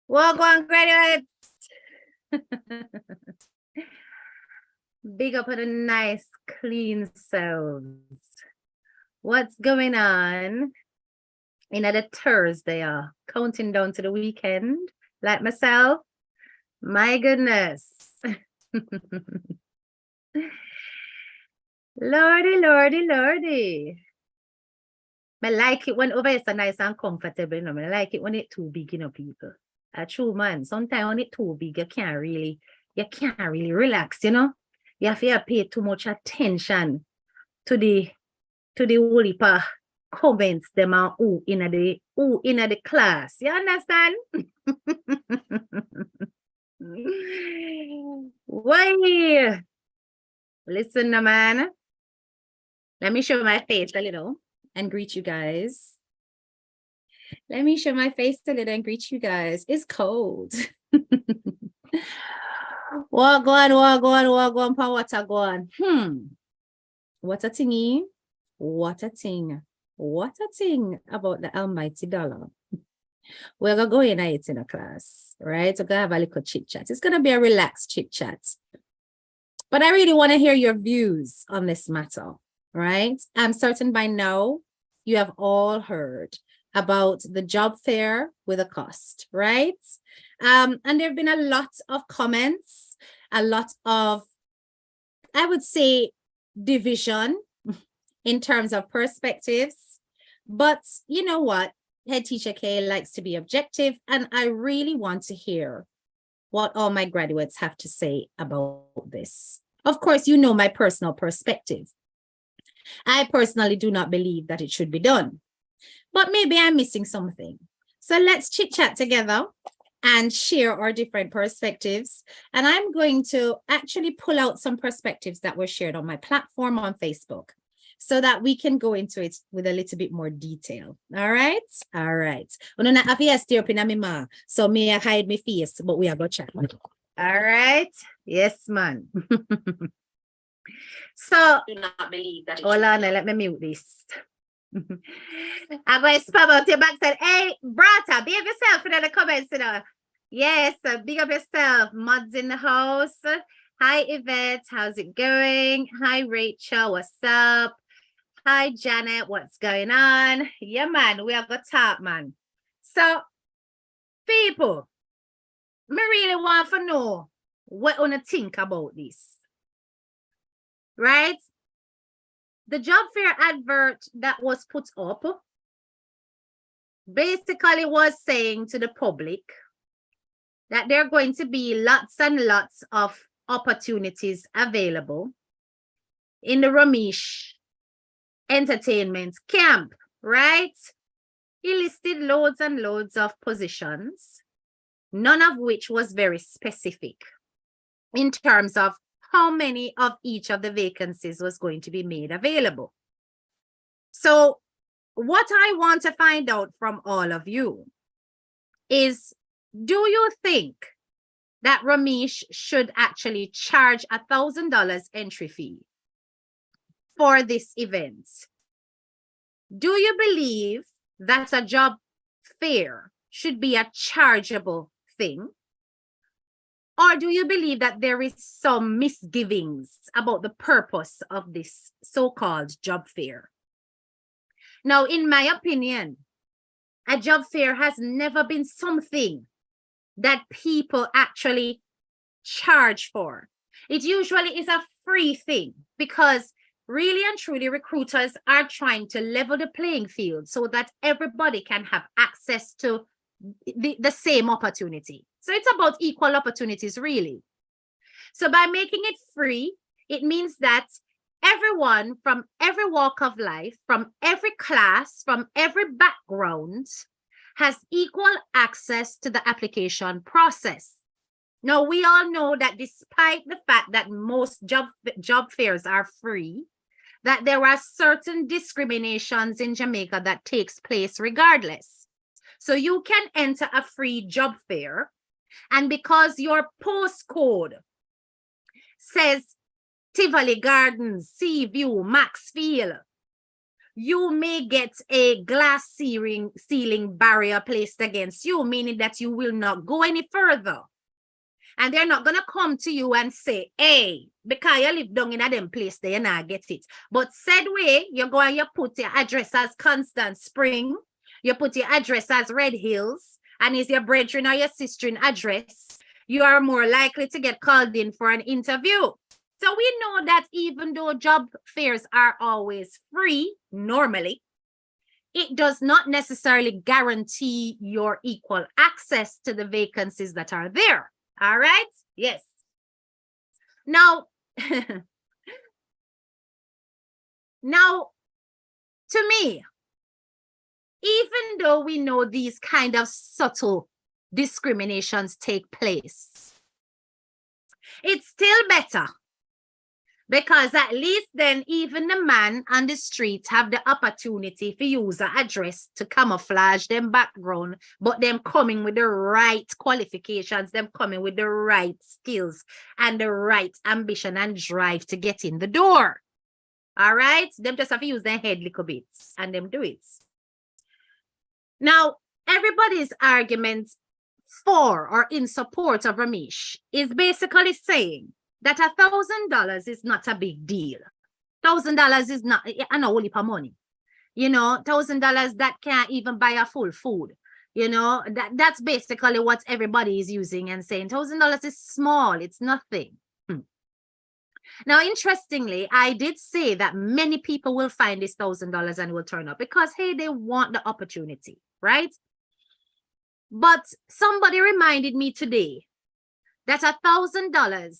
Welcome, graduates. Big up on a nice, clean selves. What's going on? Another Thursday, counting down to the weekend, like myself. My goodness. Lordy, lordy, lordy. I like it when over it's so nice and comfortable, you know. I like it when it's too big, you know, people. True, man. Sometimes when it's too big, you can't really relax, you know. You have to pay too much attention to the whole heap of comments them are in the class. You understand? Why? Listen, man. Let me show my face a little and greet you guys. Let me show my face a little and greet you guys. It's cold. What go on, pa water go on. What a thingy. What a thing. What a thing about the almighty dollar. We're gonna go in it in a class, right? We're gonna have a little chit chat. It's gonna be a relaxed chit chat. But I really want to hear your views on this matter, right? I'm certain by now you have all heard about the job fair with a cost, right? And there have been a lot of comments, a lot of, I would say, division in terms of perspectives. But you know what? Head Teacher K likes to be objective, and I really want to hear what all my graduates have to say about this. Of course, you know my personal perspective. I personally do not believe that it should be done, but maybe I'm missing something. So let's chit chat together and share our different perspectives. And I'm going to actually pull out some perspectives that were shared on my platform on Facebook so that we can go into it with a little bit more detail. All right? All right. So may I hide my face, but we are going to chat. All right. Yes, man. So, do not believe that. Hold on, let me mute this. I'm going to spam out your back and say, hey, brata, behave yourself in the comments, you know. Yes, big up yourself. Mods in the house. Hi, Yvette. How's it going? Hi, Rachel. What's up? Hi, Janet. What's going on? Yeah, man. We have got top, man. So, people, me really want to know what you think about this. Right? The job fair advert that was put up basically was saying to the public that there are going to be lots and lots of opportunities available in the Romeich entertainment camp, right? He listed loads and loads of positions, none of which was very specific in terms of how many of each of the vacancies was going to be made available. So what I want to find out from all of you is, do you think that Romeich should actually charge $1,000 entry fee for this event? Do you believe that a job fair should be a chargeable thing? Or do you believe that there is some misgivings about the purpose of this so-called job fair? Now, in my opinion, a job fair has never been something that people actually charge for. It usually is a free thing because really and truly recruiters are trying to level the playing field so that everybody can have access to the same opportunity. So it's about equal opportunities, really. So by making it free, it means that everyone from every walk of life, from every class, from every background, has equal access to the application process. Now, we all know that despite the fact that most job fairs are free, that there are certain discriminations in Jamaica that takes place regardless. So you can enter a free job fair, and because your postcode says Tivoli Gardens, Seaview, Maxfield, you may get a glass ceiling barrier placed against you, meaning that you will not go any further. And they're not going to come to you and say, hey, because you live down in a them place there, you not get it. But said way, you go and you put your address as Constant Spring, you put your address as Red Hills, and is your brethren or your sister in address, you are more likely to get called in for an interview. So we know that even though job fairs are always free, normally, it does not necessarily guarantee your equal access to the vacancies that are there. All right? Yes. Now, now, to me, even though we know these kind of subtle discriminations take place, it's still better, because at least then even the man on the street have the opportunity to use an address to camouflage them background, but them coming with the right qualifications, them coming with the right skills and the right ambition and drive to get in the door. All right? Them just have to use their head little bit and them do it. Now, everybody's argument for or in support of Romeich is basically saying that $1,000 is not a big deal. $1,000 is not a whole heap of money. You know, $1,000 that can't even buy a full food. You know, that's basically what everybody is using and saying $1,000 is small, it's nothing. Now, interestingly, I did say that many people will find this $1,000 and will turn up because, hey, they want the opportunity, right? But somebody reminded me today that $1,000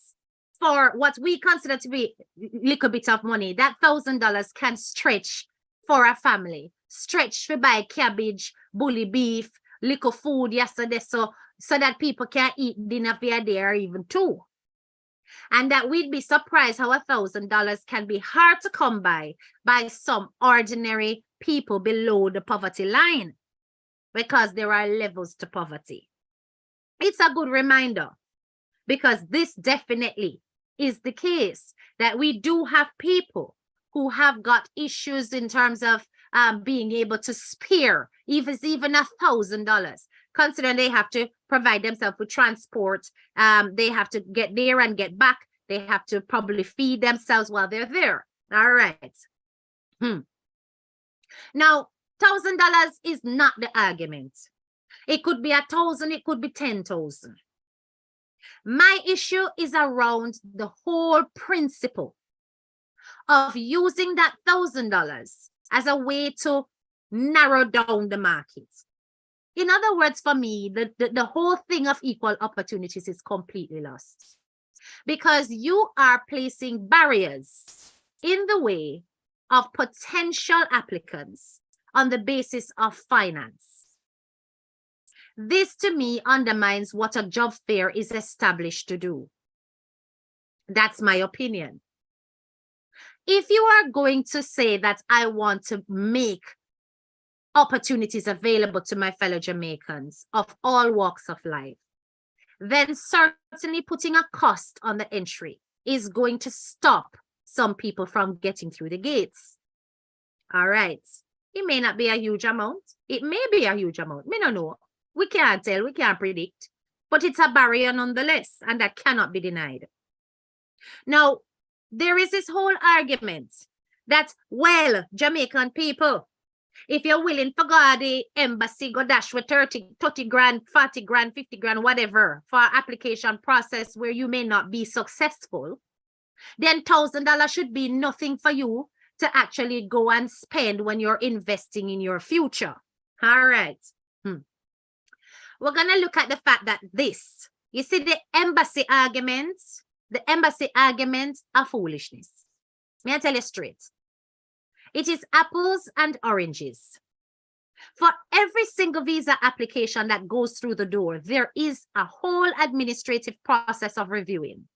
for what we consider to be a little bit of money, that $1,000 can stretch for a family, stretch to buy cabbage, bully beef, little food yesterday, so that people can eat dinner for a day or even two. And that we'd be surprised how $1,000 can be hard to come by some ordinary people below the poverty line, because there are levels to poverty. It's a good reminder, because this definitely is the case, that we do have people who have got issues in terms of being able to spare even $1,000, considering they have to provide themselves with transport, they have to get there and get back, they have to probably feed themselves while they're there. All right. Now, $1,000 is not the argument. It could be 1,000, it could be 10,000. My issue is around the whole principle of using that $1,000 as a way to narrow down the market. In other words, for me, the whole thing of equal opportunities is completely lost, because you are placing barriers in the way of potential applicants on the basis of finance. This, to me, undermines what a job fair is established to do. That's my opinion. If you are going to say that I want to make opportunities available to my fellow Jamaicans of all walks of life, then certainly putting a cost on the entry is going to stop some people from getting through the gates. All right. It may not be a huge amount. It may be a huge amount. We don't know. We can't tell, we can't predict, but it's a barrier nonetheless, and that cannot be denied. Now, there is this whole argument that, well, Jamaican people, if you're willing to go to the embassy, go dash with 30 grand, 40 grand, 50 grand, whatever, for application process where you may not be successful, then $1,000 should be nothing for you to actually go and spend when you're investing in your future. All right. We're going to look at the fact that this, you see, the embassy arguments are foolishness. May I tell you straight? It is apples and oranges. For every single visa application that goes through the door, there is a whole administrative process of reviewing.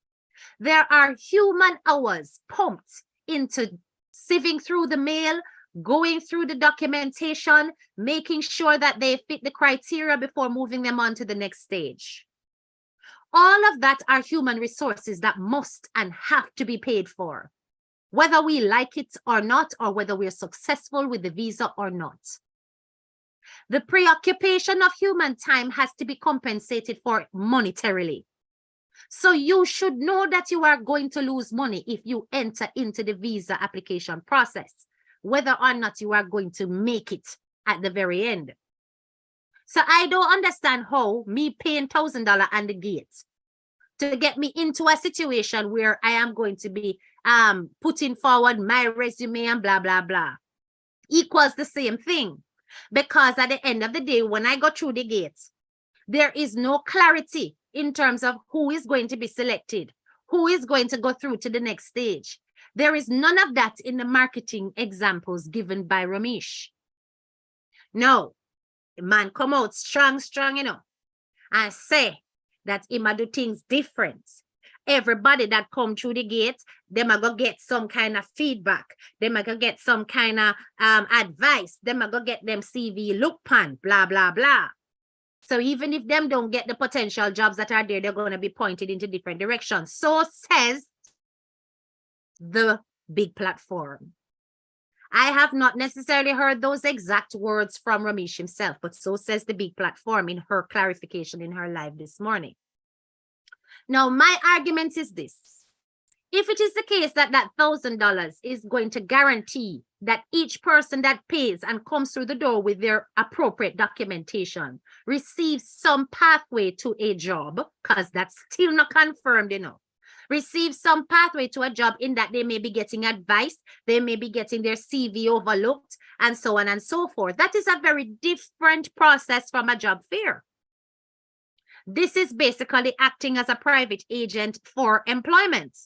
There are human hours pumped into sieving through the mail, going through the documentation, making sure that they fit the criteria before moving them on to the next stage. All of that are human resources that must and have to be paid for. whether we like it or not, or whether we're successful with the visa or not. The preoccupation of human time has to be compensated for monetarily. So you should know that you are going to lose money if you enter into the visa application process, whether or not you are going to make it at the very end. So I don't understand how me paying $1,000 at the gate to get me into a situation where I am going to be putting forward my resume and blah, blah, blah, equals the same thing. Because at the end of the day, when I go through the gate, there is no clarity in terms of who is going to be selected, who is going to go through to the next stage. There is none of that in the marketing examples given by Romeich. No, the man come out strong, you know, and say that he might do things different. Everybody that come through the gate, they might go get some kind of feedback. They might go get some kind of advice. They might go get them CV look pan, blah, blah, blah. So even if them don't get the potential jobs that are there, they're going to be pointed into different directions. So says the big platform. I have not necessarily heard those exact words from Romeich himself, but so says the big platform in her clarification in her live this morning. Now, my argument is this. If it is the case that that $1,000 is going to guarantee that each person that pays and comes through the door with their appropriate documentation receives some pathway to a job, because that's still not confirmed enough, receive some pathway to a job in that they may be getting advice, they may be getting their CV overlooked, and so on and so forth. That is a very different process from a job fair. This is basically acting as a private agent for employment.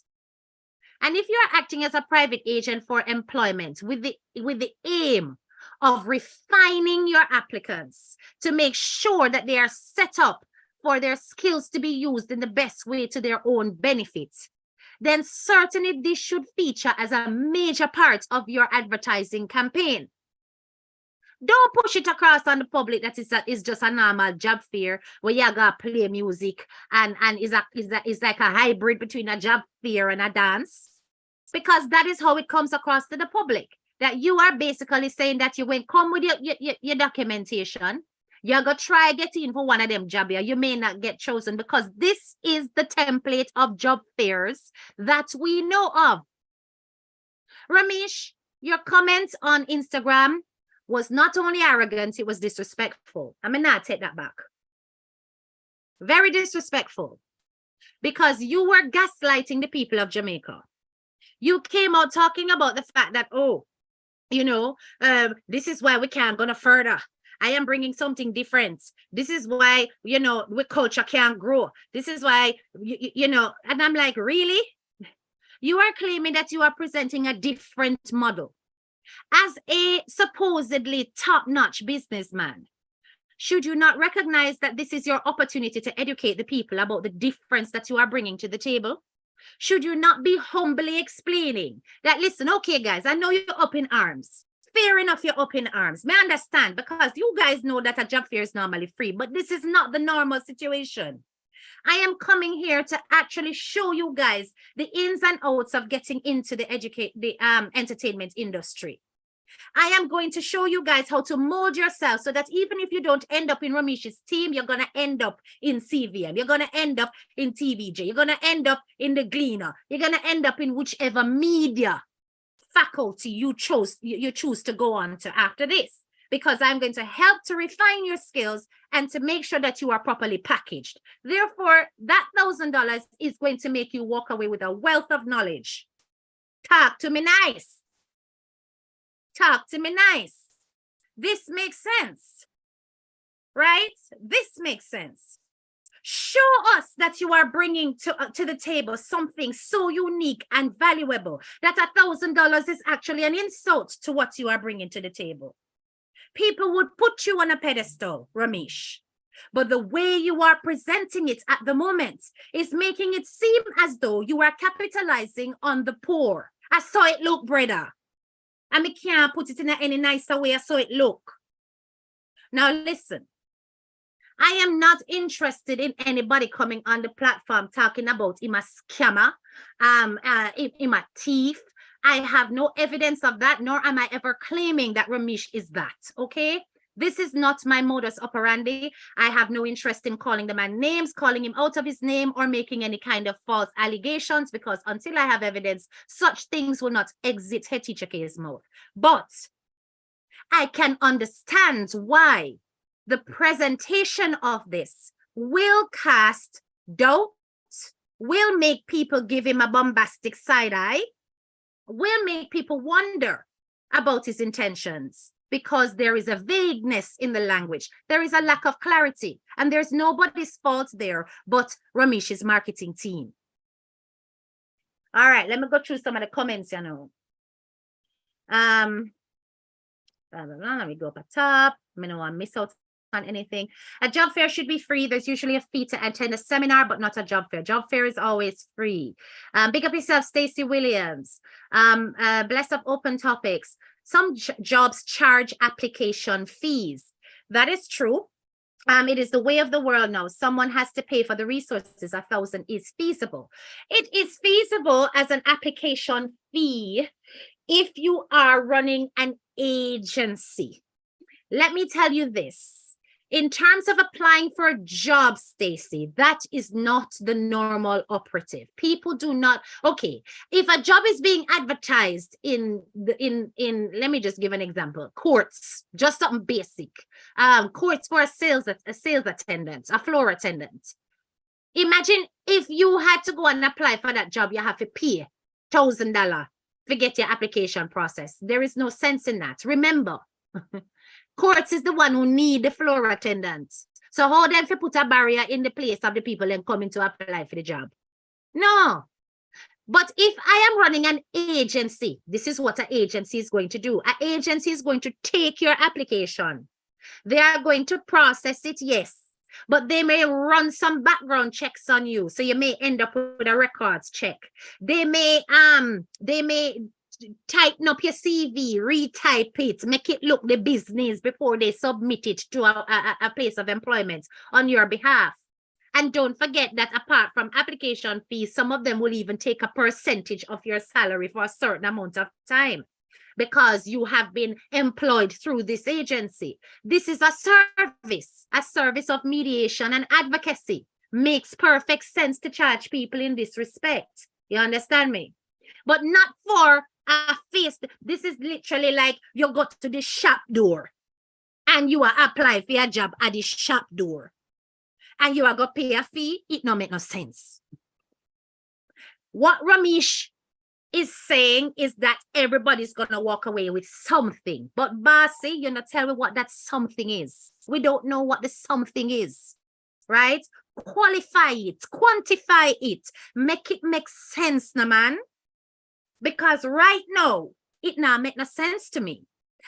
And if you're acting as a private agent for employment with the aim of refining your applicants to make sure that they are set up for their skills to be used in the best way to their own benefit, then certainly this should feature as a major part of your advertising campaign. Don't push it across on the public that is just a normal job fair where you gotta play music and is like a hybrid between a job fair and a dance. Because that is how it comes across to the public. That you are basically saying that you went come with your documentation. You're going to try get in for one of them jobs here. You may not get chosen because this is the template of job fairs that we know of. Romeich, your comment on Instagram was not only arrogant, it was disrespectful. I mean, not take that back. Very disrespectful. Because you were gaslighting the people of Jamaica. You came out talking about the fact that, oh, you know, this is why we can't go no further. I am bringing something different. This is why, you know, the culture can't grow. This is why, you know, and I'm like, really? You are claiming that you are presenting a different model. As a supposedly top-notch businessman, should you not recognize that this is your opportunity to educate the people about the difference that you are bringing to the table? Should you not be humbly explaining that, listen, okay, guys, I know you're up in arms. Fair enough, you're up in arms. May I understand, because you guys know that a job fair is normally free, but this is not the normal situation. I am coming here to actually show you guys the ins and outs of getting into the entertainment industry. I am going to show you guys how to mold yourself so that even if you don't end up in Romeich's team, you're going to end up in CVM. You're going to end up in TVJ. You're going to end up in the Gleaner. You're going to end up in whichever media faculty you choose to go on to after this. Because I'm going to help to refine your skills and to make sure that you are properly packaged. Therefore, that $1,000 is going to make you walk away with a wealth of knowledge. Talk to me nice. Talk to me nice. This makes sense, right? This makes sense. Show us that you are bringing to the table something so unique and valuable that $1,000 is actually an insult to what you are bringing to the table. People would put you on a pedestal, Romeich. But the way you are presenting it at the moment is making it seem as though you are capitalizing on the poor. I saw it look, brother. And I can't put it in any nicer way I saw it look. Now listen, I am not interested in anybody coming on the platform talking about him a scammer, him a thief, I have no evidence of that, nor am I ever claiming that Romeich is that, okay? This is not my modus operandi. I have no interest in calling the man names, calling him out of his name, or making any kind of false allegations, because until I have evidence, such things will not exit her teacher case mouth. But I can understand why the presentation of this will cast doubt, will make people give him a bombastic side eye, will make people wonder about his intentions, because there is a vagueness in the language. There is a lack of clarity, and there's nobody's fault there but Romeich's marketing team. All right, let me go through some of the comments, you know. Let me go up at top. I don't want to miss out on anything. A job fair should be free. There's usually a fee to attend a seminar, but not a job fair. Job fair is always free. Big up yourself, Stacey Williams. Bless up open topics. Some jobs charge application fees. That is true. It is the way of the world now. Someone has to pay for the resources. 1,000 is feasible. It is feasible as an application fee if you are running an agency. Let me tell you this. In terms of applying for a job, Stacey, that is not the normal operative. People do not, okay, if a job is being advertised in let me just give an example, courts, just something basic, courts for a sales attendant, a floor attendant. Imagine if you had to go and apply for that job, you have to pay $1,000 to get your application process. There is no sense in that. Remember, courts is the one who need the floor attendants. So how them to put a barrier in the place of the people then coming to apply for the job? No. But if I am running an agency, this is what an agency is going to do. An agency is going to take your application. They are going to process it, yes. But they may run some background checks on you. So you may end up with a records check. They may tighten up your CV, retype it, make it look the business before they submit it to a place of employment on your behalf. And don't forget that apart from application fees, some of them will even take a percentage of your salary for a certain amount of time because you have been employed through this agency. This is a service of mediation and advocacy. Makes perfect sense to charge people in this respect. You understand me? But not for a face. This is literally like you go to the shop door and you are applying for a job at the shop door and you are going to pay a fee. It don't make no sense. What Romeich is saying is that everybody's going to walk away with something. But Bossy, you know, tell me what that something is. We don't know what the something is, right? Qualify it, quantify it, make it make sense, no man. Because right now, it now make no sense to me.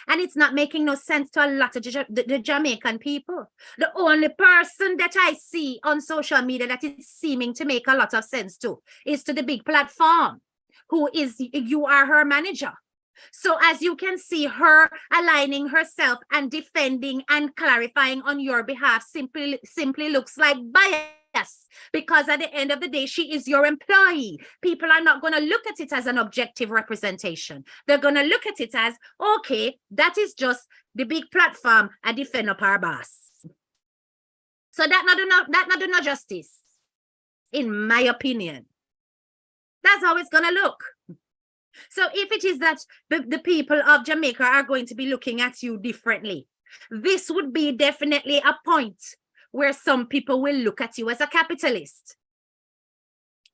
And it's not making no sense to a lot of the Jamaican people. The only person that I see on social media that is seeming to make a lot of sense to is to the big platform, who is, you are her manager. So as you can see, her aligning herself and defending and clarifying on your behalf simply looks like bias, because at the end of the day, she is your employee. People are not going to look at it as an objective representation. They're going to look at it as, okay, that is just the big platform and defend up our boss. So that not do no justice, in my opinion. That's how it's going to look. So if it is that the people of Jamaica are going to be looking at you differently, this would be definitely a point where some people will look at you as a capitalist.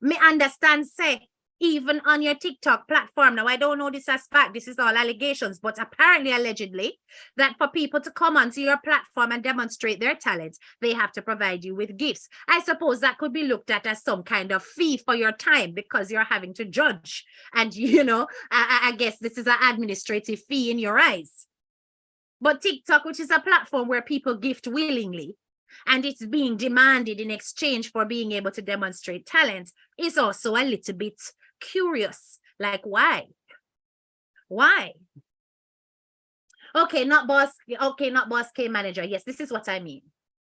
Me understand, say, even on your TikTok platform. Now, I don't know this as fact. This is all allegations, but apparently, allegedly, that for people to come onto your platform and demonstrate their talent, they have to provide you with gifts. I suppose that could be looked at as some kind of fee for your time because you're having to judge. And, you know, I guess this is an administrative fee in your eyes. But TikTok, which is a platform where people gift willingly, and it's being demanded in exchange for being able to demonstrate talent, is also a little bit curious. Like, why? Why? Okay, not boss K manager. Yes, this is what I mean.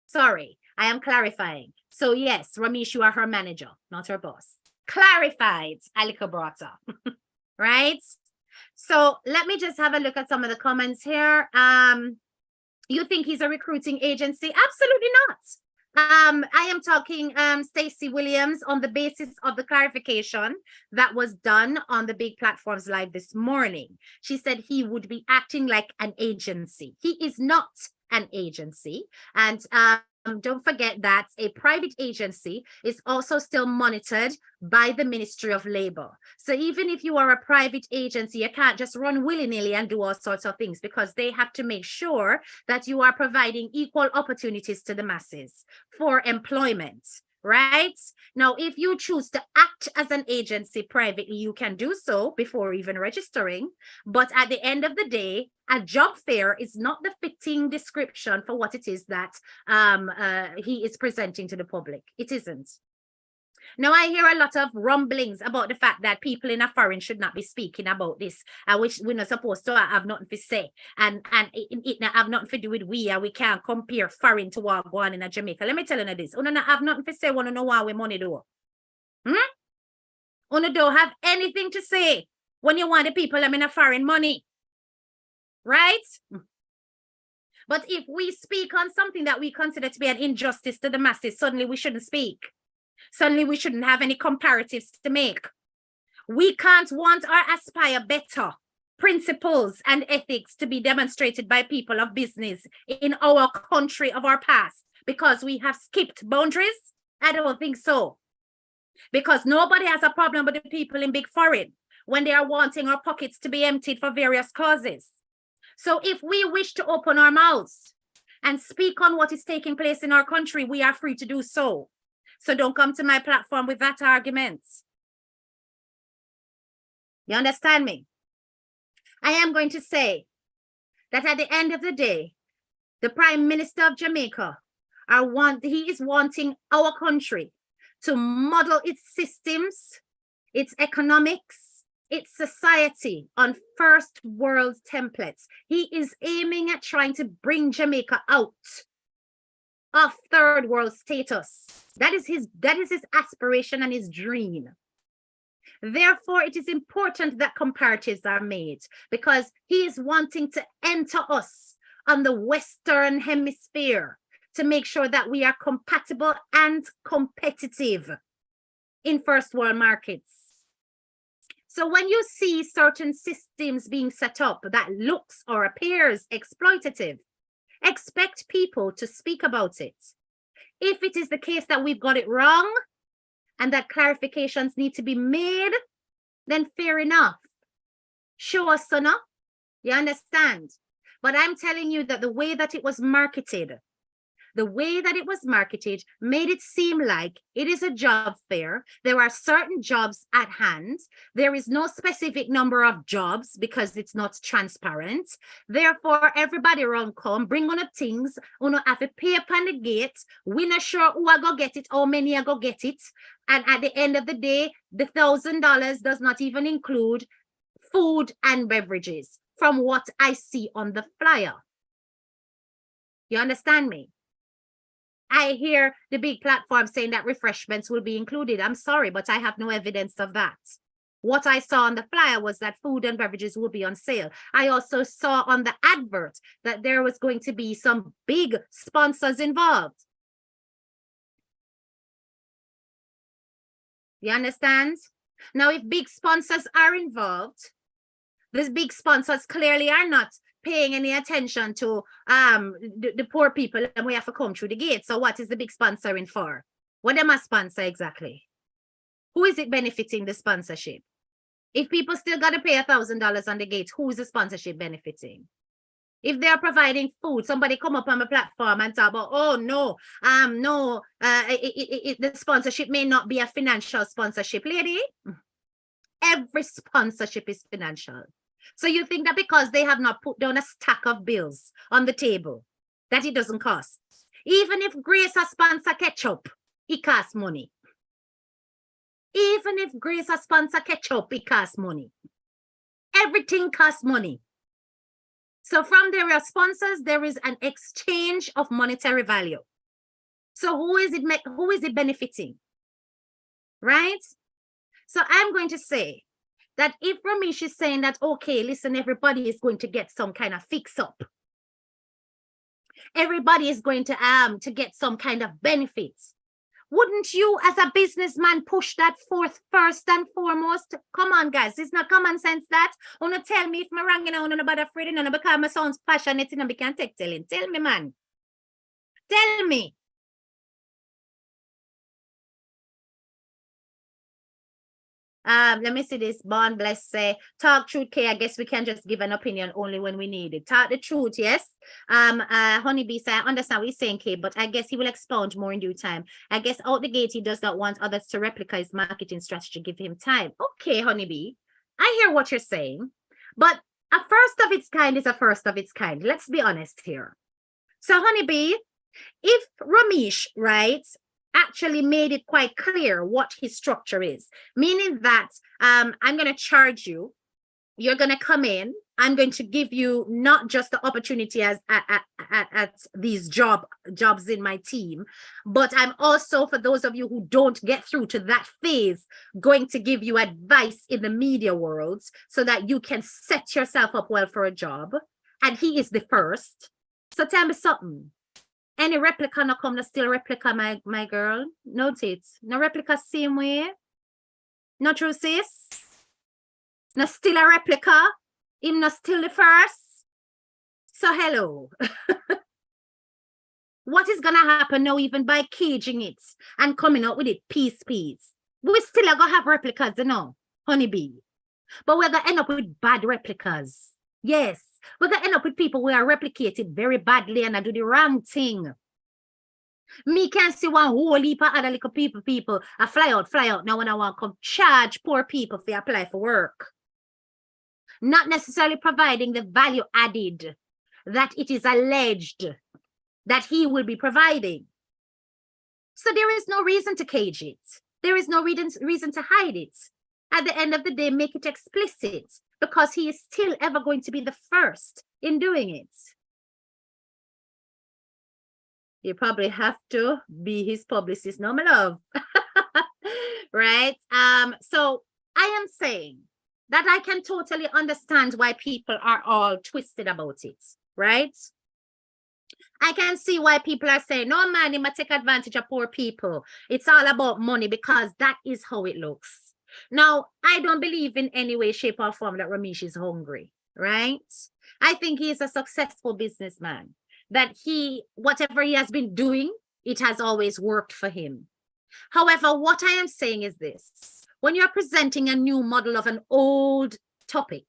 Sorry, I am clarifying. So yes, Romeich, you are her manager, not her boss. Clarified, Alika Brata. Right? So let me just have a look at some of the comments here. You think he's a recruiting agency? Absolutely not. I am talking Stacey Williams on the basis of the clarification that was done on the Big Platforms Live this morning. She said he would be acting like an agency. He is not an agency. And don't forget that a private agency is also still monitored by the Ministry of Labor. So even if you are a private agency, you can't just run willy-nilly and do all sorts of things, because they have to make sure that you are providing equal opportunities to the masses for employment, right? Now, if you choose to act as an agency privately, you can do so before even registering. But at the end of the day, a job fair is not the fitting description for what it is that he is presenting to the public. It isn't. Now, I hear a lot of rumblings about the fact that people in a foreign should not be speaking about this, which we're not supposed to have nothing to say. And it not have nothing to do with we, and we can't compare foreign to what going on in Jamaica. Let me tell you this. Una not have nothing to say, wanna know why we money do. Una don't have anything to say when you want the people in a foreign money. Right? But if we speak on something that we consider to be an injustice to the masses, suddenly we shouldn't speak. Suddenly we shouldn't have any comparatives to make. We can't want or aspire better principles and ethics to be demonstrated by people of business in our country of our past because we have skipped boundaries? I don't think so. Because nobody has a problem with the people in big foreign when they are wanting our pockets to be emptied for various causes. So if we wish to open our mouths and speak on what is taking place in our country, we are free to do so. So don't come to my platform with that argument. You understand me? I am going to say that at the end of the day, the Prime Minister of Jamaica, he is wanting our country to model its systems, its economics, its society on first world templates. He is aiming at trying to bring Jamaica out of third world status. That is his aspiration and his dream. Therefore, it is important that comparatives are made because he is wanting to enter us on the Western Hemisphere to make sure that we are compatible and competitive in first world markets. So when you see certain systems being set up that looks or appears exploitative, expect people to speak about it. If it is the case that we've got it wrong and that clarifications need to be made, then fair enough. Show us, Sona. You understand? But I'm telling you that the way that it was marketed made it seem like it is a job fair. There are certain jobs at hand. There is no specific number of jobs because it's not transparent. Therefore, everybody around come, bring on the things, have to pay upon the gate. We're not sure who are going to get it, how many are going to get it. And at the end of the day, the $1,000 does not even include food and beverages from what I see on the flyer. You understand me? I hear the big platform saying that refreshments will be included. I'm sorry, but I have no evidence of that. What I saw on the flyer was that food and beverages will be on sale. I also saw on the advert that there was going to be some big sponsors involved. You understand? Now, if big sponsors are involved, these big sponsors clearly are not paying any attention to the poor people, and we have to come through the gate. So what is the big sponsoring for? What am I sponsor exactly? Who is it benefiting, the sponsorship? If people still got to pay $1,000 on the gate, who is the sponsorship benefiting? If they are providing food, somebody come up on the platform and talk about, oh no, the sponsorship may not be a financial sponsorship. Lady, every sponsorship is financial. So you think that because they have not put down a stack of bills on the table, that it doesn't cost? Even if Grace has sponsor ketchup, it costs money. Even if Grace has sponsor ketchup, it costs money. Everything costs money. So from their sponsors, there is an exchange of monetary value. So who is it benefiting? Right? So I'm going to say that if Romeich is saying that, okay, listen, everybody is going to get some kind of fix up. Everybody is going to get some kind of benefits. Wouldn't you, as a businessman, push that forth first and foremost? Come on, guys. It's not common sense that. Wanna tell me if my ranking on nobody afraid and because my sounds passionate and I can take telling. Tell me, man. Tell me. Let me see this. Bond bless say, talk truth, K. I guess we can just give an opinion only when we need it. Talk the truth, yes. Honeybee say, I understand what you're saying, K, but I guess he will expound more in due time. I guess out the gate, he does not want others to replicate his marketing strategy. Give him time. Okay, Honeybee. I hear what you're saying, but a first of its kind is a first of its kind. Let's be honest here. So, Honeybee, if Romeich, right, actually made it quite clear what his structure is, meaning that I'm going to charge you, you're going to come in, I'm going to give you not just the opportunity as at these jobs in my team, but I'm also, for those of you who don't get through to that phase, going to give you advice in the media world so that you can set yourself up well for a job. And he is the first. So tell me something. Any replica no come, no still replica, my girl. Note it. No replica same way. No true, sis. No still a replica. Him no still the first. So hello. What is gonna happen now, even by caging it and coming up with it piece? We still are gonna have replicas, you know, Honeybee. But we're gonna end up with bad replicas. Yes. We're going to end up with people who are replicated very badly and I do the wrong thing. Me can't see one whole heap of other little people, I fly out. Now when I want to come charge poor people to apply for work. Not necessarily providing the value added that it is alleged that he will be providing. So there is no reason to cage it. There is no reason to hide it. At the end of the day, make it explicit, because he is still ever going to be the first in doing it. You probably have to be his publicist, no, my love. Right? So I am saying that I can totally understand why people are all twisted about it, right? I can see why people are saying, no, man, he must take advantage of poor people. It's all about money, because that is how it looks. Now, I don't believe in any way, shape, or form that Romeich is hungry, right? I think he is a successful businessman, that whatever he has been doing, it has always worked for him. However, what I am saying is this: when you're presenting a new model of an old topic,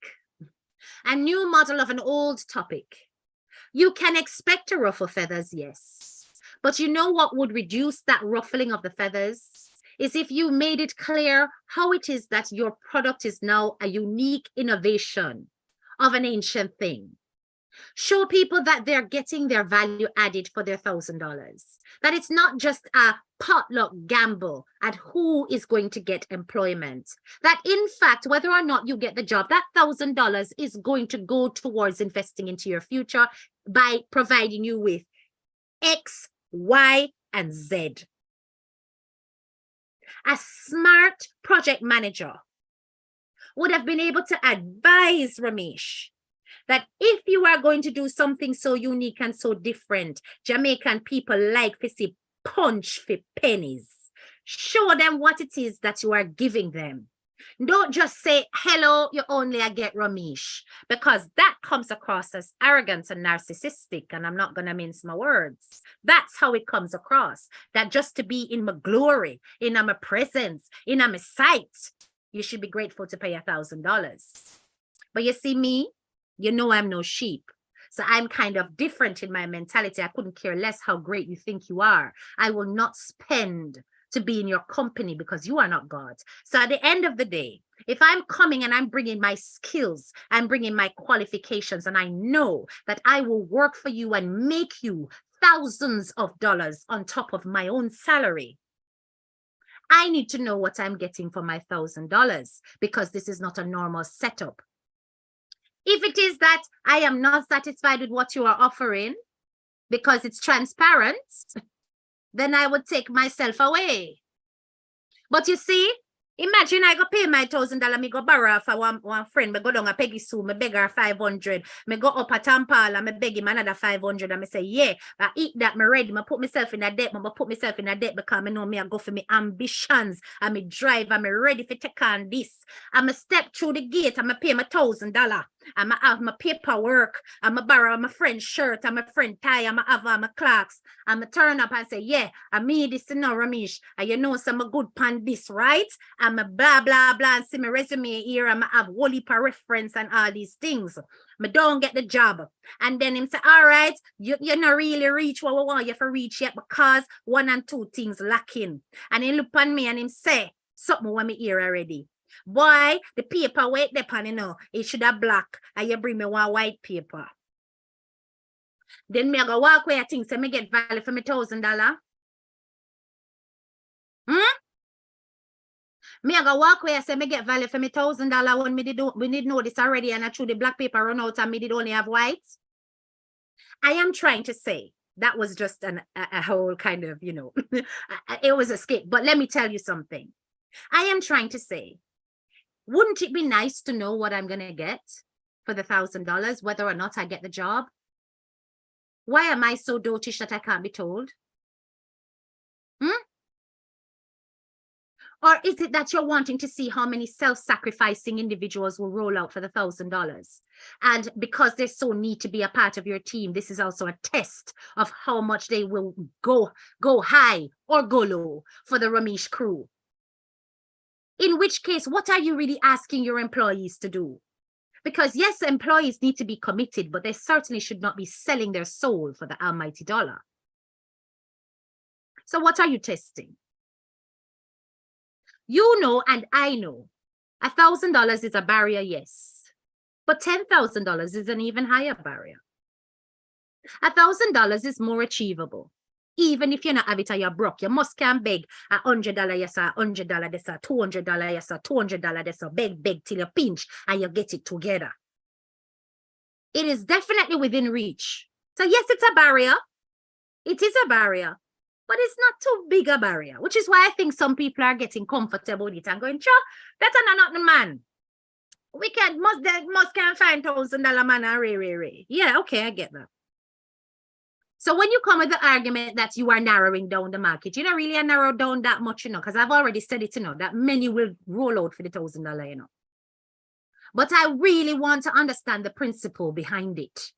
you can expect to ruffle feathers, yes. But you know what would reduce that ruffling of the feathers? Is if you made it clear how it is that your product is now a unique innovation of an ancient thing. Show people that they're getting their value added for their $1,000. That it's not just a potluck gamble at who is going to get employment. That in fact, whether or not you get the job, that $1,000 is going to go towards investing into your future by providing you with X, Y, and Z. A smart project manager would have been able to advise Romeich that if you are going to do something so unique and so different, Jamaican people like to see punch for pennies. Show them what it is that you are giving them. Don't just say, hello, you only get Romeich, because that comes across as arrogant and narcissistic, and I'm not going to mince my words. That's how it comes across, that just to be in my glory, in my presence, in my sight, you should be grateful to pay $1,000. But you see me, you know I'm no sheep. So I'm kind of different in my mentality. I couldn't care less how great you think you are. I will not spend to be in your company because you are not God. So at the end of the day, if I'm coming and I'm bringing my skills, I'm bringing my qualifications, and I know that I will work for you and make you thousands of dollars on top of my own salary, I need to know what I'm getting for my $1,000, because this is not a normal setup. If it is that I am not satisfied with what you are offering because it's transparent, then I would take myself away. But you see, Imagine I go pay my $1,000, me go borrow for one friend, me go down a Peggy Sue, me beg her 500, me go up a Tampala, me beg him another 500, and me say, yeah, I eat that, me ready, me put myself in a debt, me put myself in a debt because me know me I go for me ambitions, and me drive, and me ready for take on this, and me step through the gate, and me pay my $1,000, and I have my paperwork, and I borrow my friend's shirt, and my friend tie, and I have my clocks, and I turn up and say, yeah, I made this to know, Romeich, and you know some good pan this, right? I'm a blah, blah, blah, and see my resume here, and I have whole heap of reference and all these things. I don't get the job. And then him say, all right, you not really reach what we want you to reach yet because 1 and 2 things lacking. And he look on me and him say, something when me hear already. Boy, the paper wait there, you know, it should have black, and you bring me one white paper. Then me I go walk away, I think, so me get value for me $1,000. Me I go walk away, I say me get value for me $1,000 when we did know this already, and I threw the black paper run out and me did only have white. I am trying to say that was just a whole kind of, you know, it was a skip. But let me tell you something. I am trying to say, wouldn't it be nice to know what I'm going to get for the $1,000, whether or not I get the job? Why am I so dotish that I can't be told? Or is it that you're wanting to see how many self-sacrificing individuals will roll out for the $1,000? And because they so need to be a part of your team, this is also a test of how much they will go high or go low for the Romeich crew. In which case, what are you really asking your employees to do? Because yes, employees need to be committed, but they certainly should not be selling their soul for the almighty dollar. So what are you testing? You know, and I know, $1,000 is a barrier, yes. But $10,000 is an even higher barrier. $1,000 is more achievable. Even if you not have it or you're broke, you must can beg $100, yes, $100, this, $200, yes, $200, this, beg till you pinch and you get it together. It is definitely within reach. So yes, it's a barrier. It is a barrier. But it's not too big a barrier, which is why I think some people are getting comfortable with it and going, sure, that's not the man. We must can find $1,000 man and ray. Yeah, okay, I get that. So when you come with the argument that you are narrowing down the market, you don't really narrow down that much, you know, because I've already said it, you know, that many will roll out for the $1,000, you know. But I really want to understand the principle behind it.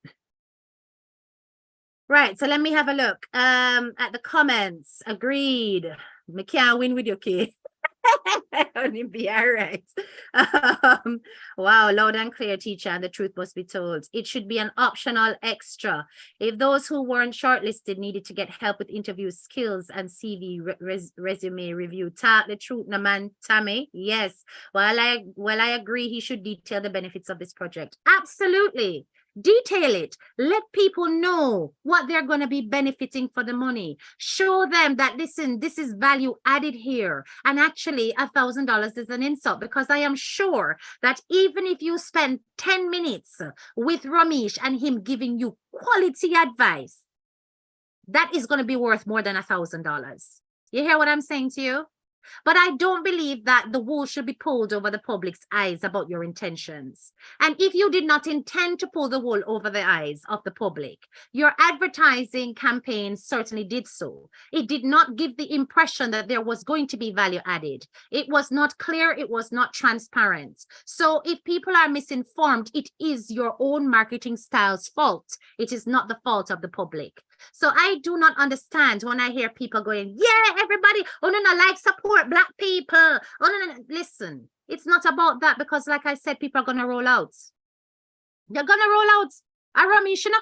Right, so let me have a look at the comments. Agreed. Me can't win with your kid. Only be all right. Wow, loud and clear, teacher, and the truth must be told. It should be an optional extra. If those who weren't shortlisted needed to get help with interview skills and CV resume review, talk the truth, no man, Tammy. Yes. Well, I agree. He should detail the benefits of this project. Absolutely. Detail it. Let people know what they're going to be benefiting for the money. Show them that, listen, this is value added here. And actually, $1,000 is an insult, because I am sure that even if you spend 10 minutes with Romeich and him giving you quality advice, that is going to be worth more than $1,000. You hear what I'm saying to you? But I don't believe that the wool should be pulled over the public's eyes about your intentions. And if you did not intend to pull the wool over the eyes of the public, your advertising campaign certainly did so. It did not give the impression that there was going to be value added. It was not clear. It was not transparent. So if people are misinformed, it is your own marketing style's fault. It is not the fault of the public. So I do not understand when I hear people going, yeah, everybody, oh, no, like support Black people. Oh, no. Listen, it's not about that, because like I said, people are going to roll out. They're going to roll out. I Romeich, you know?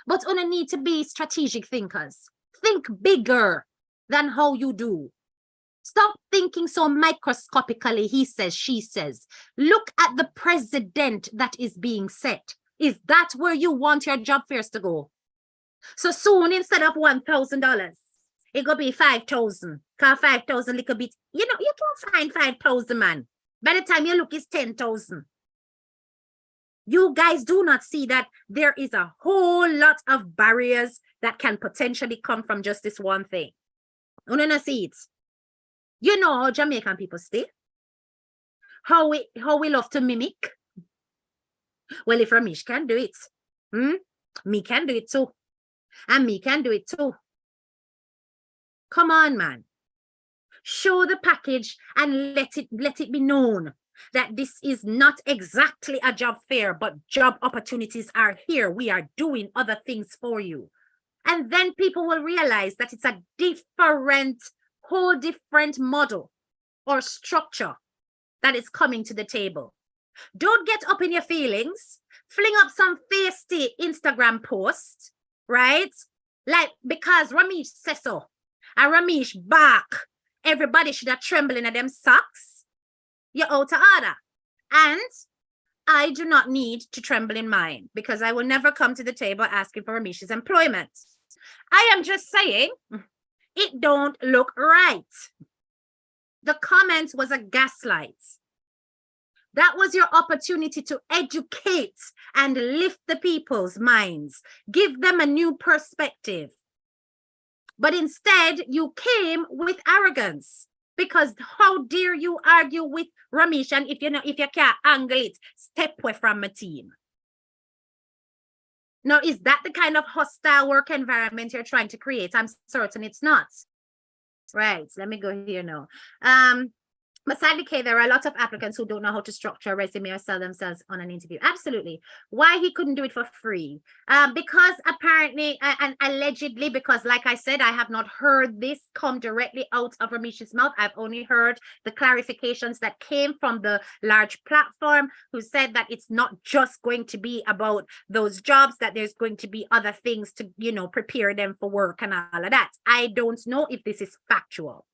But you need to be strategic thinkers. Think bigger than how you do. Stop thinking so microscopically, he says, she says. Look at the president that is being set. Is that where you want your job fairs to go? So soon, instead of $1,000, it gonna be 5,000. Cause 5,000 little bit. You know, you can't find 5,000, man. By the time you look, it's 10,000. You guys do not see that there is a whole lot of barriers that can potentially come from just this one thing. You don't see it. You know how Jamaican people stay? How we love to mimic? Well, if Romeich can do it, me can do it too. And me can do it too. Come on, man. Show the package and let it be known that this is not exactly a job fair, but job opportunities are here. We are doing other things for you. And then people will realize that it's a whole different model or structure that is coming to the table. Don't get up in your feelings. Fling up some feisty Instagram post, right? Like, because Romeich says so. And Romeich back. Everybody should have trembling at them socks. You're out of order. And I do not need to tremble in mine because I will never come to the table asking for Romeich's employment. I am just saying it don't look right. The comment was a gaslight. That was your opportunity to educate and lift the people's minds, give them a new perspective. But instead, you came with arrogance, because how dare you argue with Romeich, and if you can't angle it, step away from my team. Now, is that the kind of hostile work environment you're trying to create? I'm certain it's not. Right, let me go here now. But sadly, Kay, there are a lot of applicants who don't know how to structure a resume or sell themselves on an interview. Absolutely. Why he couldn't do it for free? Because apparently, and allegedly, because like I said, I have not heard this come directly out of Romeich's mouth. I've only heard the clarifications that came from the large platform, who said that it's not just going to be about those jobs, that there's going to be other things to, prepare them for work and all of that. I don't know if this is factual.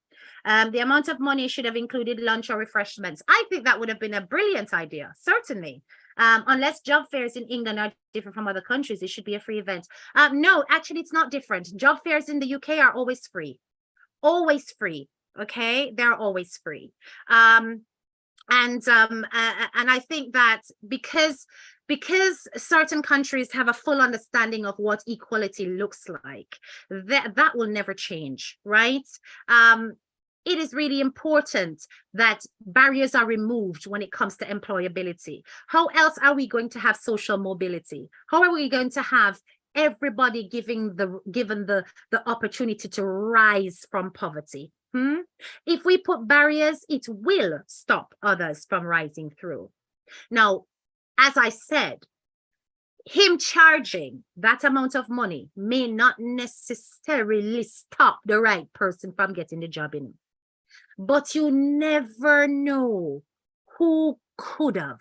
The amount of money should have included lunch or refreshments. I think that would have been a brilliant idea, certainly. Unless job fairs in England are different from other countries, it should be a free event. No, actually, it's not different. Job fairs in the UK are always free. Always free, okay? They're always free. And I think that because certain countries have a full understanding of what equality looks like, that will never change, right? It is really important that barriers are removed when it comes to employability. How else are we going to have social mobility? How are we going to have everybody given the opportunity to rise from poverty? If we put barriers, it will stop others from rising through. Now, as I said, him charging that amount of money may not necessarily stop the right person from getting the job in. But you never know who could have,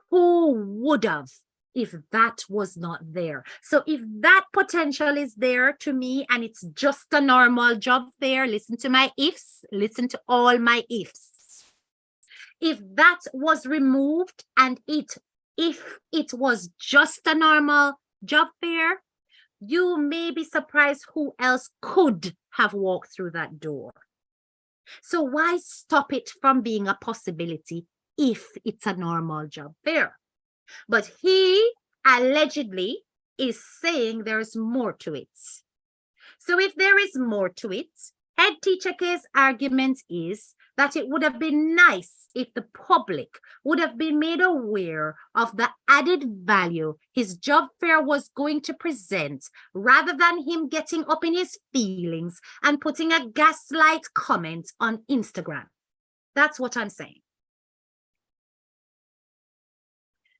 who would have, if that was not there. So if that potential is there to me and it's just a normal job fair, listen to my ifs, listen to all my ifs. If that was removed and if it was just a normal job fair, you may be surprised who else could have walked through that door. So why stop it from being a possibility if it's a normal job fair? But he allegedly is saying there's more to it. So if there is more to it, Head Teacher K's argument is that it would have been nice if the public would have been made aware of the added value his job fair was going to present, rather than him getting up in his feelings and putting a gaslight comment on Instagram. That's what I'm saying.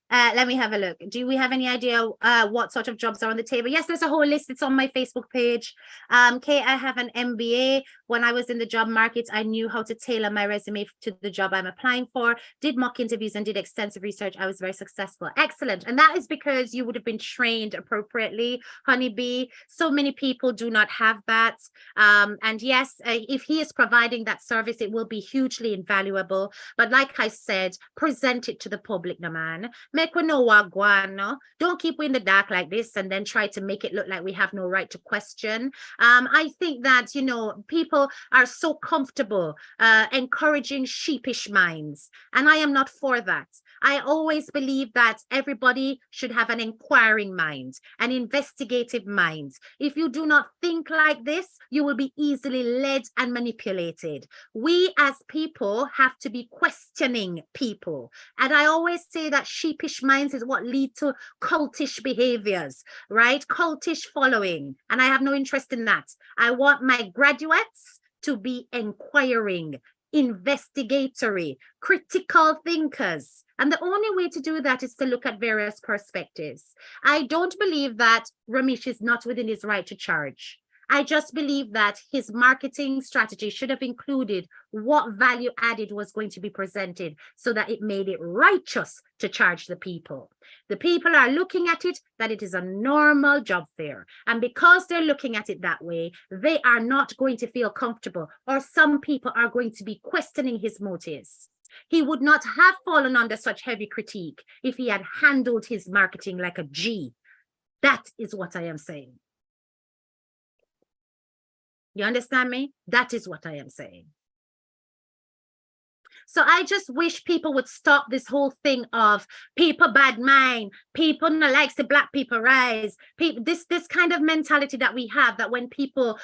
Let me have a look. Do we have any idea what sort of jobs are on the table? Yes, there's a whole list. It's on my Facebook page. Kay, I have an MBA. When I was in the job market, I knew how to tailor my resume to the job I'm applying for, did mock interviews and did extensive research. I was very successful. Excellent. And that is because you would have been trained appropriately, honeybee. So many people do not have that. And yes, if he is providing that service, it will be hugely invaluable. But like I said, present it to the public, no man. Make we know what going on. Don't keep we in the dark like this and then try to make it look like we have no right to question. I think that, people are so comfortable encouraging sheepish minds, and I am not for that. I always believe that everybody should have an inquiring mind, an investigative mind. If you do not think like this, you will be easily led and manipulated. We as people have to be questioning people. And I always say that sheepish minds is what lead to cultish behaviors, right? Cultish following. And I have no interest in that. I want my graduates to be inquiring, investigatory, critical thinkers. And the only way to do that is to look at various perspectives. I don't believe that Romeich is not within his right to charge. I just believe that his marketing strategy should have included what value added was going to be presented so that it made it righteous to charge the people. The people are looking at it that it is a normal job fair. And because they're looking at it that way, they are not going to feel comfortable, or some people are going to be questioning his motives. He would not have fallen under such heavy critique if he had handled his marketing like a G. That is what I am saying. You understand me? That is what I am saying. So I just wish people would stop this whole thing of people bad mind, people no likes the black people rise, people, this kind of mentality that we have, that when people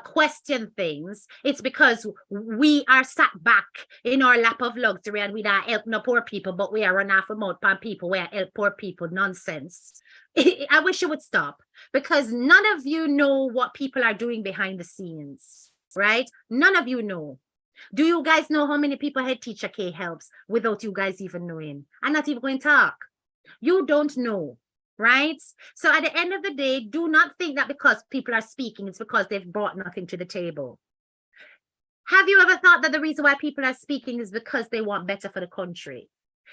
question things, it's because we are sat back in our lap of luxury and we not help no poor people, but we are run off about poor people, we are help poor people. Nonsense. I wish it would stop, because none of you know what people are doing behind the scenes, right? None of you know. Do you guys know how many people Head Teacher K helps without you guys even knowing? I'm not even going to talk. You don't know, right? So at the end of the day, do not think that because people are speaking, it's because they've brought nothing to the table. Have you ever thought that the reason why people are speaking is because they want better for the country?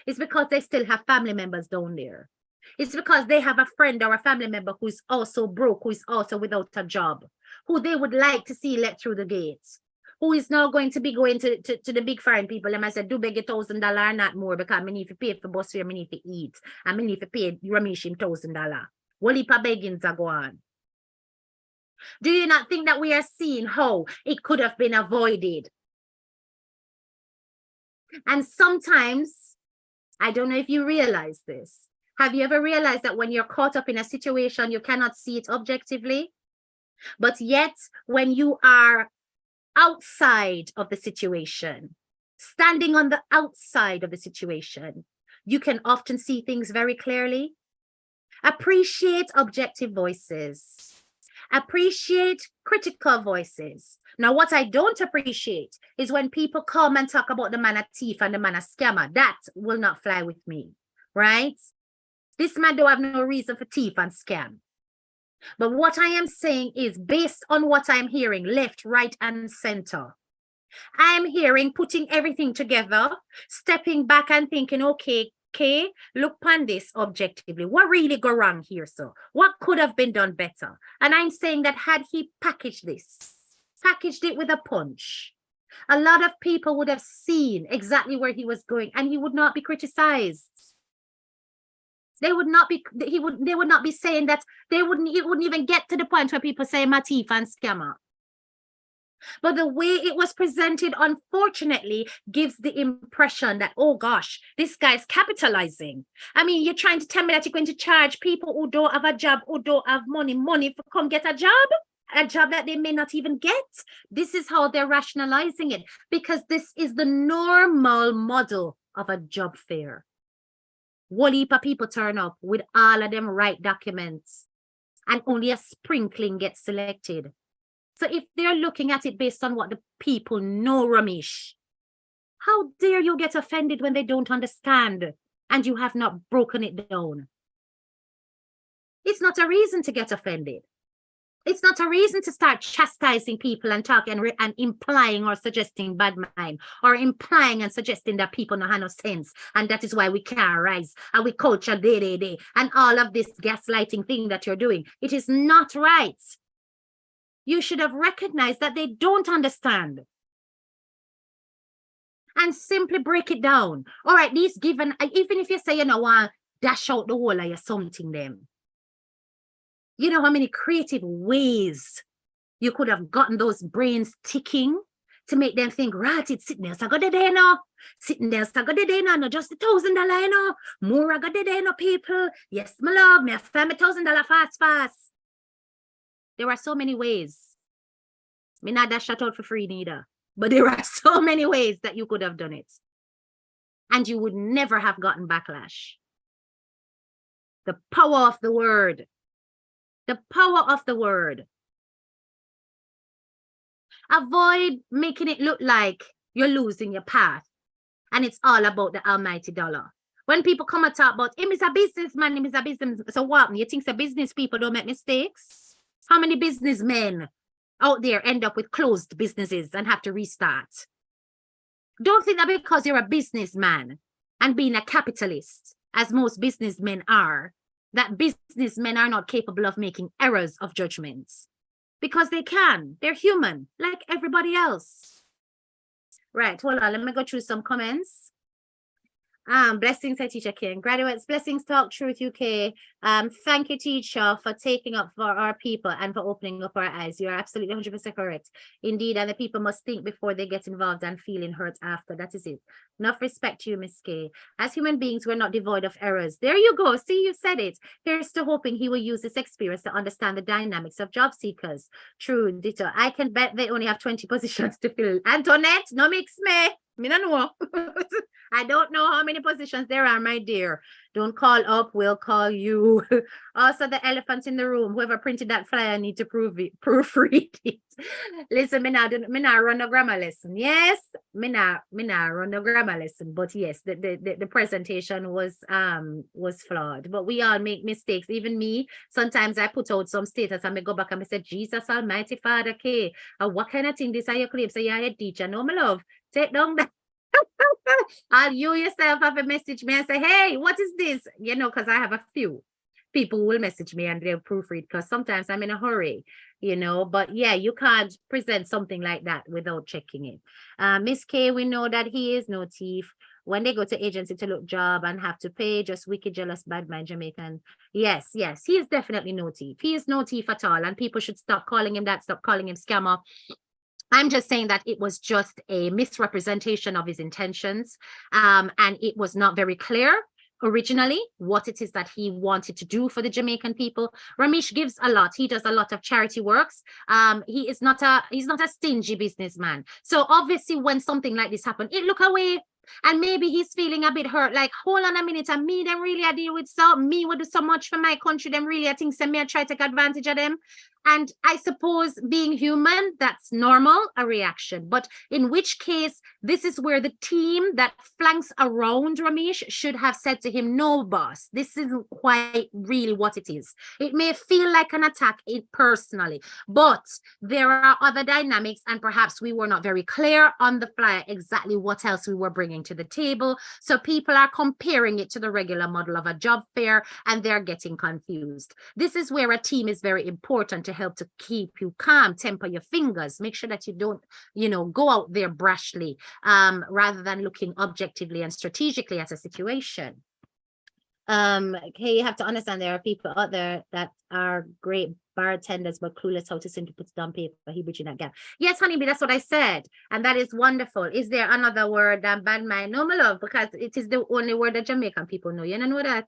It's because they still have family members down there. It's because they have a friend or a family member who's also broke, who is also without a job, who they would like to see let through the gates, who is now going to be going to the big foreign people. And I said, do beg $1,000 or not more, because I need to pay for bus fare, I need to eat, and I need to pay Romeich $1,000. What heap of beggings are going on? Do you not think that we are seeing how it could have been avoided? And sometimes, I don't know if you realize this, have you ever realized that when you're caught up in a situation, you cannot see it objectively? But yet, when you are outside of the situation, standing on the outside of the situation, you can often see things very clearly. Appreciate objective voices. Appreciate critical voices. Now, what I don't appreciate is when people come and talk about the man a thief and the man a scammer. That will not fly with me, right? This man don't have no reason for thief and scam. But what I am saying is, based on what I'm hearing, left, right, and center, I'm hearing putting everything together, stepping back and thinking, okay, look upon this objectively. What really go wrong here, so? What could have been done better? And I'm saying that had he packaged it with a punch, a lot of people would have seen exactly where he was going, and he would not be criticized. They would not be saying that. It wouldn't even get to the point where people say Matif and scammer. But the way it was presented, unfortunately, gives the impression that, oh gosh, this guy's capitalizing. I mean, you're trying to tell me that you're going to charge people who don't have a job, who don't have money for come get a job that they may not even get. This is how they're rationalizing it, because this is the normal model of a job fair. One heap of people turn up with all of them right documents, and only a sprinkling gets selected. So if they're looking at it based on what the people know, Romeich, how dare you get offended when they don't understand and you have not broken it down? It's not a reason to get offended. It's not a reason to start chastising people and talking and implying or suggesting bad mind, or implying and suggesting that people don't have no sense, and that is why we can't rise, and we culture day, and all of this gaslighting thing that you're doing. It is not right. You should have recognized that they don't understand, and simply break it down. All right, these given, even if you say, you know, dash out the whole of your something them. You know how many creative ways you could have gotten those brains ticking to make them think, right, it's sitting there, so I got there now. Sitting there, so I got there now, just $1,000, you know. More I got there now, people. Yes, my love, me I find me $1,000 fast. There are so many ways. Me not that shut out for free neither. But there are so many ways that you could have done it. And you would never have gotten backlash. The power of the word. The power of the word. Avoid making it look like you're losing your path and it's all about the almighty dollar. When people come and talk about him is a businessman, him is a business. So what? You think the business people don't make mistakes? How many businessmen out there end up with closed businesses and have to restart? Don't think that because you're a businessman and being a capitalist, as most businessmen are, that businessmen are not capable of making errors of judgments. Because they can. They're human, like everybody else. Right, hold on. Let me go through some comments. Blessings, teacher King. Graduates, blessings, Talk Truth UK. Thank you, teacher, for taking up for our people and for opening up our eyes. You're absolutely 100% correct. Indeed, and the people must think before they get involved and feeling hurt after. That is it. Enough respect to you, Miss K. As human beings, we're not devoid of errors. There you go. See, you said it. Here's to hoping he will use this experience to understand the dynamics of job seekers. True, ditto. I can bet they only have 20 positions to fill. Antoinette, no mix me. Me no know. I don't know how many positions there are, my dear. Don't call up, we'll call you. Also, the elephant in the room, whoever printed that flyer need to proofread it. Listen, me not run a grammar lesson. Yes, me not run a grammar lesson, but yes, the presentation was flawed. But we all make mistakes. Even me, sometimes I put out some status and I go back and I say, Jesus Almighty Father K. What kind of thing this are your claim? Say you're a teacher. No, my love. Take down that. You yourself have a message me and say, hey, what is this? You know, because I have a few people who will message me and they'll proofread because sometimes I'm in a hurry, you know. But yeah, you can't present something like that without checking it. Miss K, we know that he is no thief. When they go to agency to look job and have to pay, just wicked, jealous, bad mind Jamaican. Yes, he is definitely no thief. He is no thief at all. And people should stop calling him that, stop calling him scammer. I'm just saying that it was just a misrepresentation of his intentions, and it was not very clear originally what it is that he wanted to do for the Jamaican people. Romeich gives a lot. He does a lot of charity works. He's not a stingy businessman. So obviously when something like this happened, it look away. And maybe he's feeling a bit hurt, like, hold on a minute, and me, them really I deal with so, me would do so much for my country, them really I think me I try to take advantage of them. And I suppose being human, that's normal, a reaction. But in which case, this is where the team that flanks around Romeich should have said to him, no, boss, this isn't quite really what it is. It may feel like an attack personally, but there are other dynamics, and perhaps we were not very clear on the flyer exactly what else we were bringing to the table. So people are comparing it to the regular model of a job fair, and they're getting confused. This is where a team is very important to help to keep you calm, temper your fingers, make sure that you don't, you know, go out there brashly, rather than looking objectively and strategically at a situation. Okay, you have to understand there are people out there that are great bartenders but clueless how to simply put it on paper. He bridging that gap. Yes, honeybee, that's what I said, and that is wonderful. Is there another word than bad mind? No, my love, because it is the only word that Jamaican people know. You know that.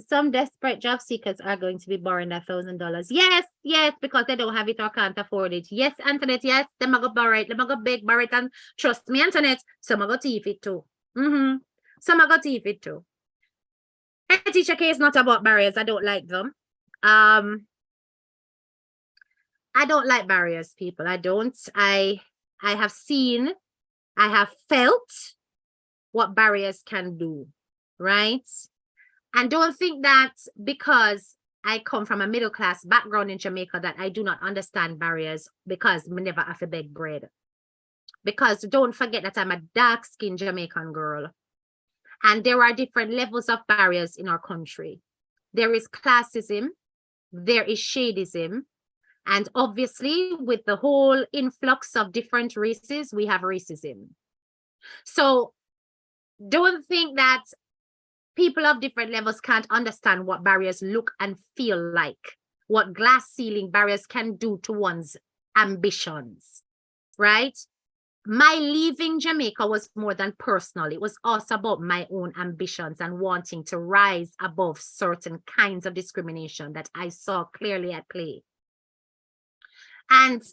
Some desperate job seekers are going to be borrowing that $1,000. Yes, because they don't have it or can't afford it. Yes, Antoinette, yes, them are go borrow it, them are go beg borrow it, and trust me, Antoinette, some are go thief it too. Some are go thief it too. Hey, teacher K, is not about barriers. I don't like them. I don't like barriers, people. I don't. I have seen, I have felt what barriers can do, right? And don't think that because I come from a middle-class background in Jamaica that I do not understand barriers because we never have to beg bread. Because don't forget that I'm a dark-skinned Jamaican girl. And there are different levels of barriers in our country. There is classism, there is shadism, and obviously with the whole influx of different races, we have racism. So don't think that people of different levels can't understand what barriers look and feel like, what glass ceiling barriers can do to one's ambitions, right? my leaving Jamaica was more than personal. It was also about my own ambitions and wanting to rise above certain kinds of discrimination that I saw clearly at play. And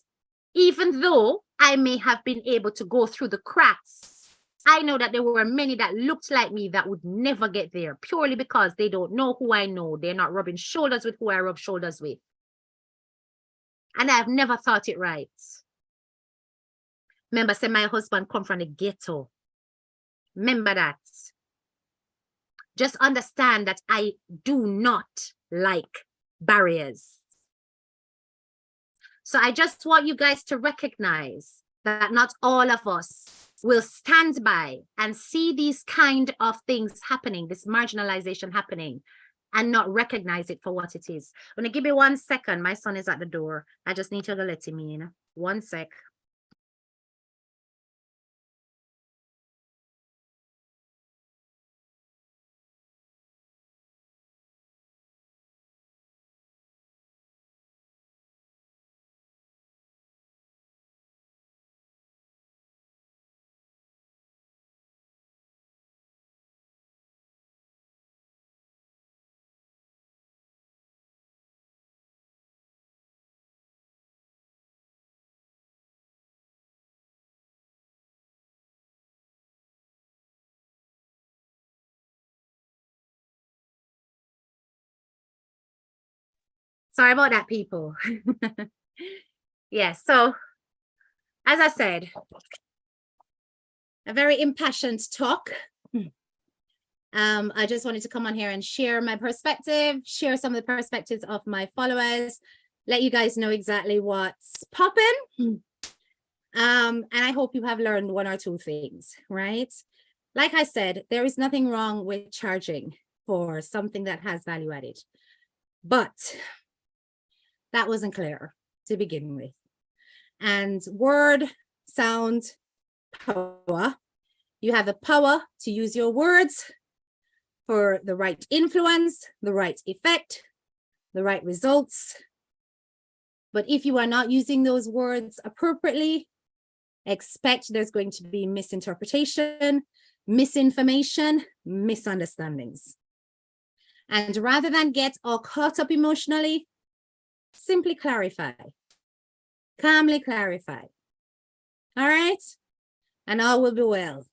even though I may have been able to go through the cracks, I know that there were many that looked like me that would never get there purely because they don't know who I know. They're not rubbing shoulders with who I rub shoulders with. And I've never thought it right. Remember, say my husband come from the ghetto. Remember that. Just understand that I do not like barriers. So I just want you guys to recognize that not all of us will stand by and see these kind of things happening, this marginalization happening, and not recognize it for what it is. I'm gonna give me 1 second. My son is at the door. I just need you to let him in. 1 sec. Sorry about that, people. Yes, so as I said, a very impassioned talk. I just wanted to come on here and share my perspective, share some of the perspectives of my followers, let you guys know exactly what's popping. And I hope you have learned 1 or 2 things, right? Like I said, there is nothing wrong with charging for something that has value added, but that wasn't clear to begin with. And word, sound, power. You have the power to use your words for the right influence, the right effect, the right results. But if you are not using those words appropriately, expect there's going to be misinterpretation, misinformation, misunderstandings. And rather than get all caught up emotionally, simply clarify, calmly clarify. All right? And all will be well.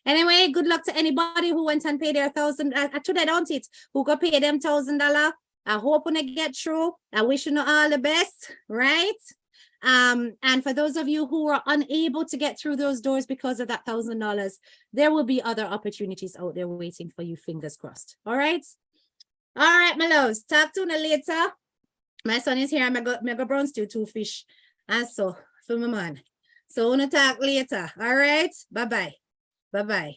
Anyway, good luck to anybody who went and paid their $1,000. Today, don't it? Who go pay them $1,000. I hope when they get through. I wish you all the best, right? And for those of you who are unable to get through those doors because of that $1,000, there will be other opportunities out there waiting for you, fingers crossed. All right? All right, my loves. Talk to you later. My son is here. I'm going to brown stew 2 fish. And so, for my man. So, we'll talk later. All right? Bye-bye. Bye-bye.